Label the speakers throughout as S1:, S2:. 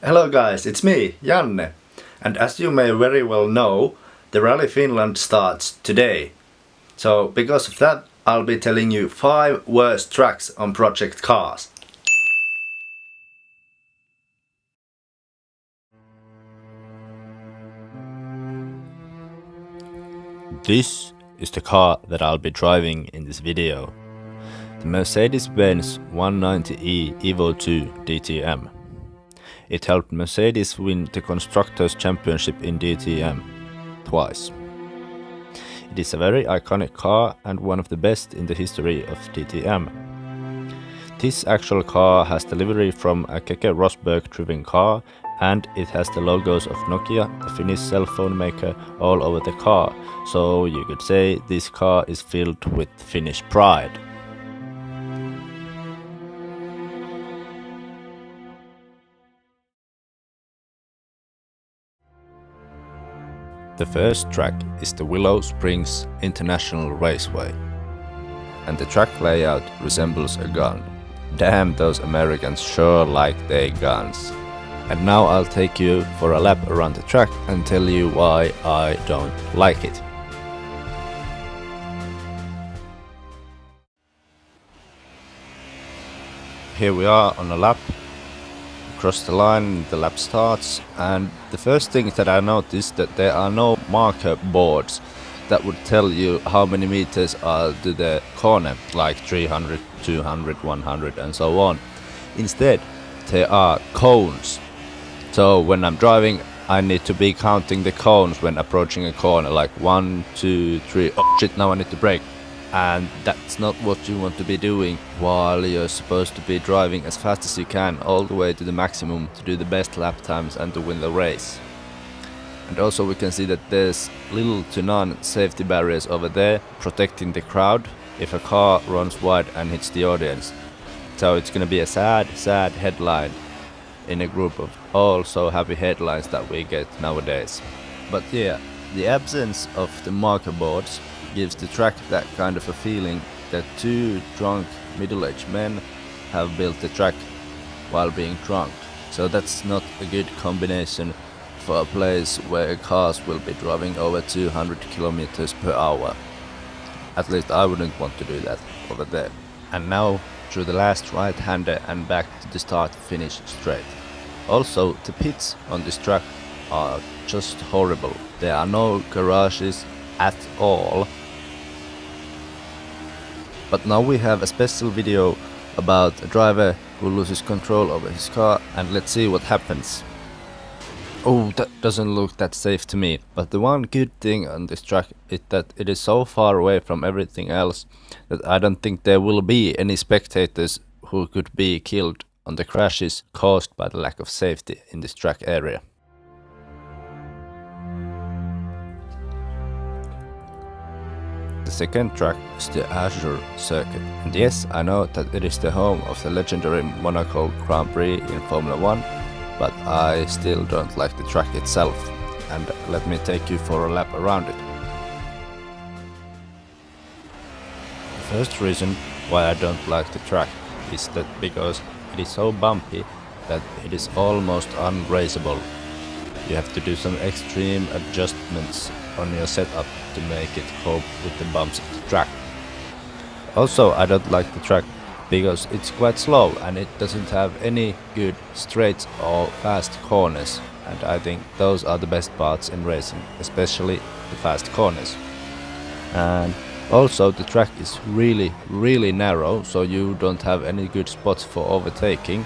S1: Hello guys, it's me, Janne. And as you may very well know, the Rally Finland starts today. So because of that, I'll be telling you 5 worst tracks on project cars. This is the car that I'll be driving in this video. The Mercedes-Benz 190e Evo 2 DTM. It helped Mercedes win the Constructors' Championship in DTM twice. It is a very iconic car and one of the best in the history of DTM. This actual car has delivery from a Keke Rosberg driven car, and it has the logos of Nokia, the Finnish cell phone maker, all over the car, so you could say this car is filled with Finnish pride. The first track is the Willow Springs International Raceway, and the track layout resembles a gun. Damn, those Americans sure like their guns. And now I'll take you for a lap around the track and tell you why I don't like it. Here we are on a lap. Across the line, the lap starts, and the first thing that I noticed that there are no marker boards that would tell you how many meters are to the corner, like 300, 200, 100 and so on. Instead, there are cones. So when I'm driving, I need to be counting the cones when approaching a corner, like 1, 2, 3, oh shit, now I need to brake. And that's not what you want to be doing while you're supposed to be driving as fast as you can all the way to the maximum to do the best lap times and to win the race. And also we can see that there's little to none safety barriers over there protecting the crowd if a car runs wide and hits the audience. So it's gonna be a sad headline in a group of all so happy headlines that we get nowadays. But yeah, the absence of the marker boards gives the track that kind of a feeling that two drunk middle-aged men have built the track while being drunk. So that's not a good combination for a place where cars will be driving over 200 kilometers per hour. At least I wouldn't want to do that over there. And now through the last right-hander and back to the start-finish straight. Also, the pits on this track are just horrible. There are no garages at all. But now we have a special video about a driver who loses control over his car, and let's see what happens. Oh, that doesn't look that safe to me. But the one good thing on this track is that it is so far away from everything else that I don't think there will be any spectators who could be killed on the crashes caused by the lack of safety in this track area. The second track is the Azure Circuit, and yes, I know that it is the home of the legendary Monaco Grand Prix in Formula 1, but I still don't like the track itself, and let me take you for a lap around it. The first reason why I don't like the track is that because it is so bumpy that it is almost unraceable. You have to do some extreme adjustments on your setup to make it cope with the bumps of the track. Also, I don't like the track because it's quite slow and it doesn't have any good straights or fast corners, and I think those are the best parts in racing, especially the fast corners. And also the track is really narrow, so you don't have any good spots for overtaking,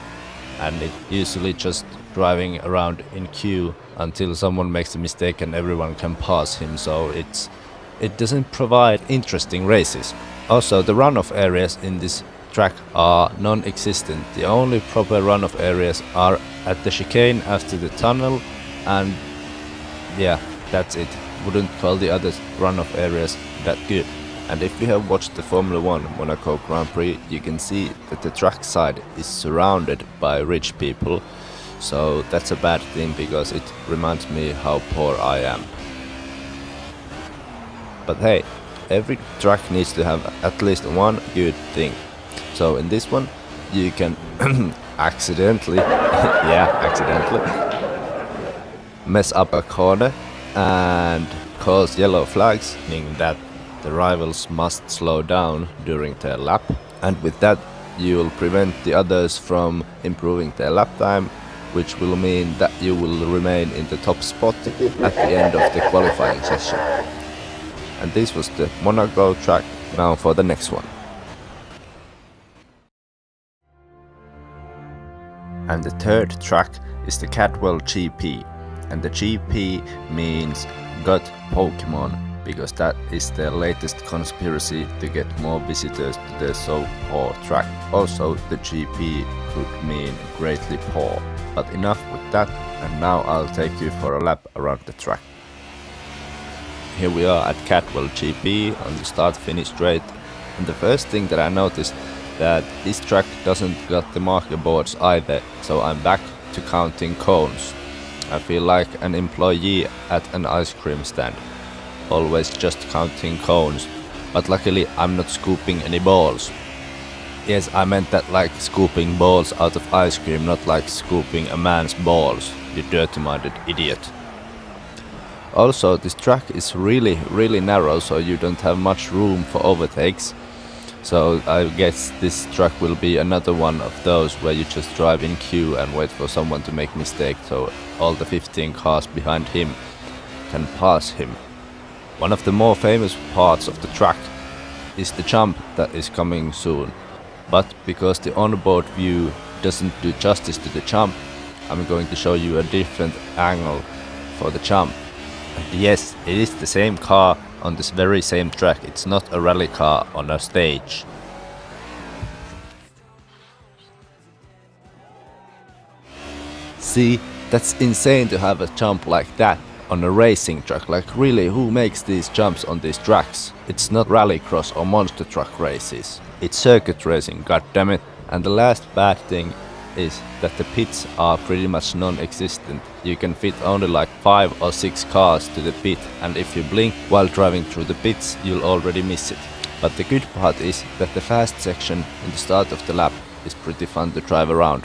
S1: and it usually just driving around in queue until someone makes a mistake and everyone can pass him, so it doesn't provide interesting races. Also, the runoff areas in this track are non-existent. The only proper runoff areas are at the chicane after the tunnel, and yeah, that's it. Wouldn't call the other runoff areas that good. And if you have watched the Formula 1 Monaco Grand Prix, you can see that the track side is surrounded by rich people. So that's a bad thing because it reminds me how poor I am. But hey, every track needs to have at least one good thing. So in this one you can accidentally, yeah, accidentally, mess up a corner and cause yellow flags, meaning that the rivals must slow down during their lap, and with that you'll prevent the others from improving their lap time, which will mean that you will remain in the top spot at the end of the qualifying session. And this was the Monaco track. Now for the next one. And the third track is the Catworld GP, and the GP means God Pokemon, because that is their latest conspiracy to get more visitors to their so poor track. Also, the GP could mean greatly poor. But enough with that, and now I'll take you for a lap around the track. Here we are at Catworld GP on the start-finish straight, and the first thing that I noticed that this track doesn't got the marker boards either, so I'm back to counting cones. I feel like an employee at an ice cream stand, always just counting cones, but luckily I'm not scooping any balls. Yes, I meant that like scooping balls out of ice cream, not like scooping a man's balls, you dirty-minded idiot. Also, this track is really narrow, so you don't have much room for overtakes. So I guess this track will be another one of those where you just drive in queue and wait for someone to make mistake, so all the 15 cars behind him can pass him. One of the more famous parts of the track is the jump that is coming soon. But because the onboard view doesn't do justice to the jump, I'm going to show you a different angle for the jump. And yes, it is the same car on this very same track, it's not a rally car on a stage. See, that's insane to have a jump like that on a racing track. Like really, who makes these jumps on these tracks? It's not rallycross or monster truck races. It's circuit racing, goddammit. And the last bad thing is that the pits are pretty much non-existent. You can fit only like 5 or 6 cars to the pit, and if you blink while driving through the pits, you'll already miss it. But the good part is that the fast section in the start of the lap is pretty fun to drive around.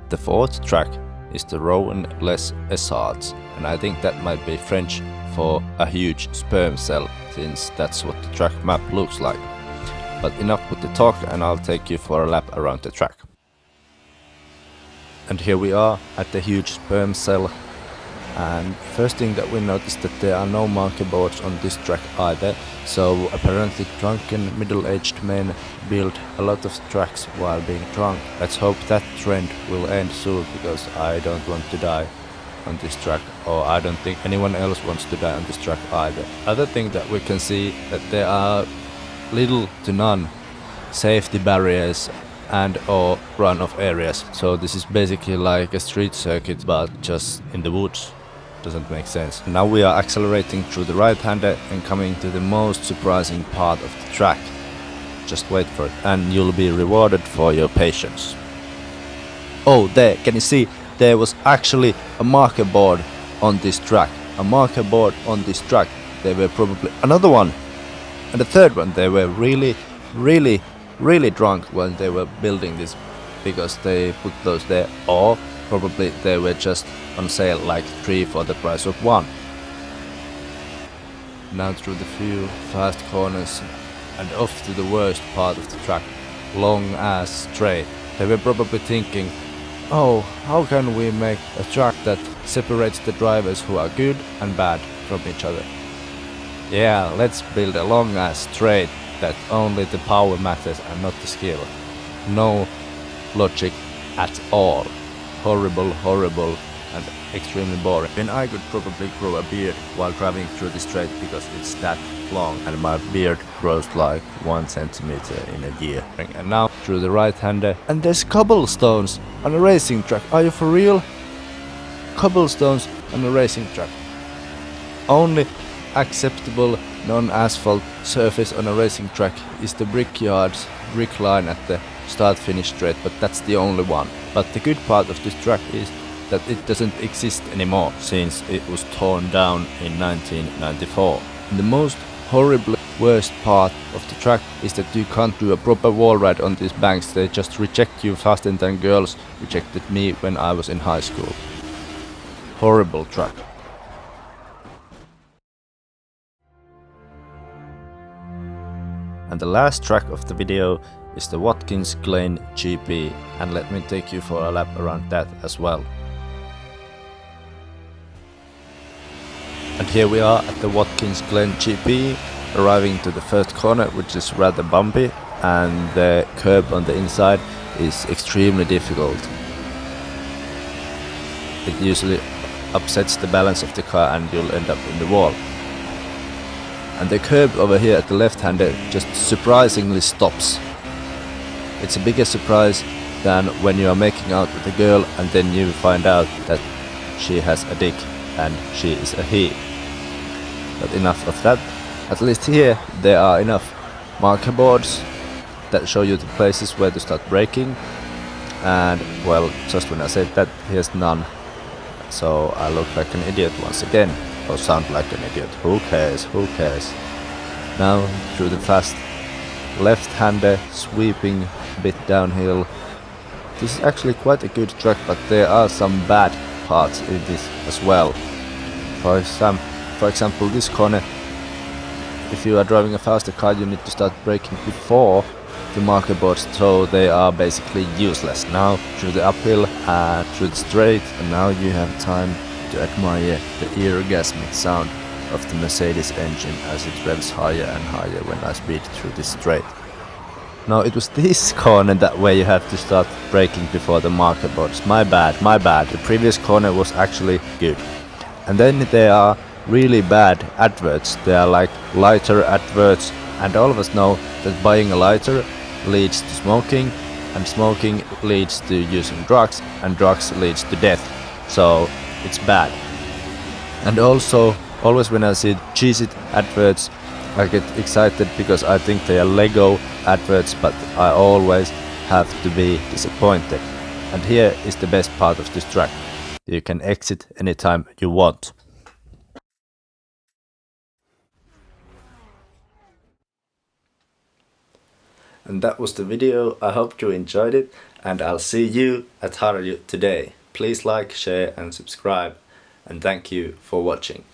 S1: The fourth track is the Rowan Les Essarts, and I think that might be French for a huge sperm cell, since that's what the track map looks like. But enough with the talk, and I'll take you for a lap around the track. And here we are at the huge sperm cell, and first thing that we noticed that there are no marker boards on this track either, so apparently drunken middle-aged men build a lot of tracks while being drunk. Let's hope that trend will end soon, because I don't want to die on this track, or I don't think anyone else wants to die on this track either. Other thing that we can see that there are little to none safety barriers and or run-off areas, so this is basically like a street circuit but just in the woods. Doesn't make sense. Now we are accelerating through the right-hander and coming to the most surprising part of the track. Just wait for it and you'll be rewarded for your patience. Oh, there, can you see? There was actually a marker board on this track. A marker board on this track. There were probably another one. And the third one. They were really drunk when they were building this, because they put those there, or probably they were just on sale, like 3 for the price of 1. Now through the few fast corners and off to the worst part of the track, long ass straight. They were probably thinking, oh, how can we make a track that separates the drivers who are good and bad from each other? Yeah, let's build a long ass straight that only the power matters and not the skill. No logic at all. Horrible and extremely boring. Then I could probably grow a beard while driving through the straight, because it's that long and my beard grows like 1 centimeter in a year. And now through the right-hander, and there's cobblestones on a racing track. Are you for real? Cobblestones on a racing track. Only acceptable non-asphalt surface on a racing track is the brickyard's brick line at the start-finish straight, but that's the only one. But the good part of this track is that it doesn't exist anymore, since it was torn down in 1994. And the most horribly worst part of the track is that you can't do a proper wall ride on these banks. They just reject you faster than girls rejected me when I was in high school. Horrible track. And the last track of the video is the Watkins Glen GP, and let me take you for a lap around that as well. And here we are at the Watkins Glen GP, arriving to the first corner, which is rather bumpy, and the curb on the inside is extremely difficult. It usually upsets the balance of the car and you'll end up in the wall. And the curb over here at the left-hander just surprisingly stops. It's a bigger surprise than when you are making out with a girl and then you find out that she has a dick and she is a he. But enough of that. At least here there are enough marker boards that show you the places where to start braking. And well, just when I said that, here's none. So I look like an idiot once again. Or sound like an idiot. Who cares? Who cares? Now through the fast left-hander, sweeping a bit downhill. This is actually quite a good track, but there are some bad parts in this as well. For example, this corner, if you are driving a faster car, you need to start braking before the marker boards, so they are basically useless. Now through the uphill and through the straight, and now you have time to admire the orgasmic sound of the Mercedes engine as it revs higher and higher when I speed through this straight. Now it was this corner that where you have to start braking before the marker boards. My bad. The previous corner was actually good. And then there are really bad adverts. They are like lighter adverts, and all of us know that buying a lighter leads to smoking, and smoking leads to using drugs, and drugs leads to death. So it's bad. And also, always when I see cheesy adverts, I get excited because I think they are Lego adverts, but I always have to be disappointed. And here is the best part of this track. You can exit anytime you want. And that was the video. I hope you enjoyed it, and I'll see you at Harju today. Please like, share and subscribe, and thank you for watching.